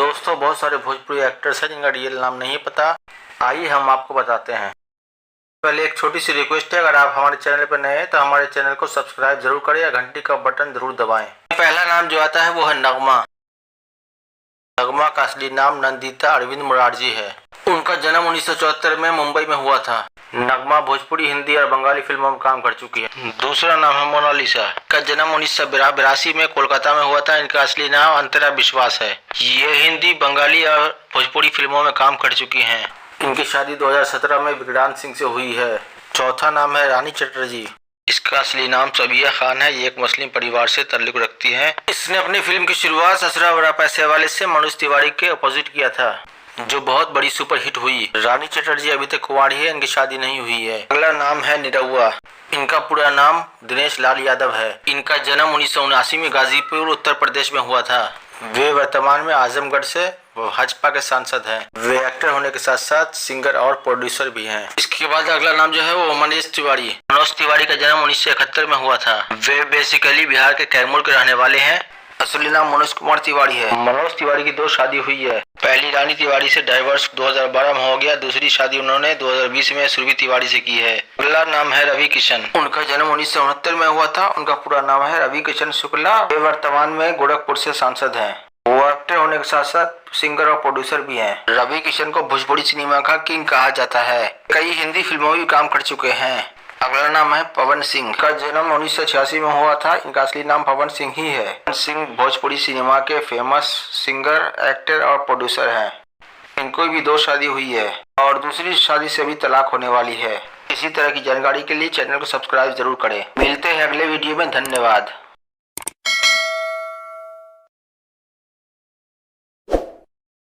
दोस्तों बहुत सारे भोजपुरी एक्टर्स हैं जिनका रियल नाम नहीं पता। आइए हम आपको बताते हैं। पहले एक छोटी सी रिक्वेस्ट है, अगर आप हमारे चैनल पर नए हैं तो हमारे चैनल को सब्सक्राइब जरूर करें या घंटी का बटन जरूर दबाएं। पहला नाम जो आता है वो है नगमा। नगमा का असली नाम नंदिता अरविंद मुरारजी है। उनका जन्म 1974 में मुंबई में हुआ था। नगमा भोजपुरी, हिंदी और बंगाली फिल्मों में काम कर चुकी है। दूसरा नाम है मोनालिसा। का जन्म 1982 में कोलकाता में हुआ था। इनका असली नाम अंतरा विश्वास है। ये हिंदी, बंगाली और भोजपुरी फिल्मों में काम कर चुकी हैं। इनकी शादी 2017 में विक्रांत सिंह से हुई है। चौथा नाम है रानी चटर्जी। इसका असली नाम सबिया खान है। ये एक मुस्लिम परिवार से ताल्लुक रखती है। इसने अपनी फिल्म की शुरुआत ससुरा बड़ा पैसे वाले से मनोज तिवारी के अपोजिट किया था, जो बहुत बड़ी सुपरहिट हुई। रानी चटर्जी अभी तक कुंवारी है, इनकी शादी नहीं हुई है। अगला नाम है निरहुआ। इनका पूरा नाम दिनेश लाल यादव है। इनका जन्म 1979 में गाजीपुर, उत्तर प्रदेश में हुआ था। वे वर्तमान में आजमगढ़ से भाजपा के सांसद हैं। वे एक्टर होने के साथ साथ सिंगर और प्रोड्यूसर भी हैं। इसके बाद अगला नाम जो है वो मनोज तिवारी। मनोज तिवारी का जन्म 1971 में हुआ था। वे बेसिकली बिहार के कैमूर के रहने वाले हैं। असली नाम मनोज कुमार तिवारी है। मनोज तिवारी की 2 शादी हुई है। पहली रानी तिवारी से डाइवर्स 2012 में हो गया। दूसरी शादी उन्होंने 2020 में सुरभि तिवारी से की है। अगला नाम है रवि किशन। उनका जन्म 1969 में हुआ था। उनका पूरा नाम है रवि किशन शुक्ला। वे वर्तमान में गोरखपुर से सांसद हैं। वो एक्टर होने के साथ साथ सिंगर और प्रोड्यूसर भी हैं। रवि किशन को भोजपुरी सिनेमा का किंग कहा जाता है। कई हिंदी फिल्मों में भी काम कर चुके हैं। अगला नाम है पवन सिंह। का जन्म 1986 में हुआ था। इनका असली नाम पवन सिंह ही है। पवन सिंह भोजपुरी सिनेमा के फेमस सिंगर, एक्टर और प्रोड्यूसर हैं। इनको भी 2 शादी हुई है और दूसरी शादी से भी तलाक होने वाली है। इसी तरह की जानकारी के लिए चैनल को सब्सक्राइब जरूर करें। मिलते हैं अगले वीडियो में। धन्यवाद।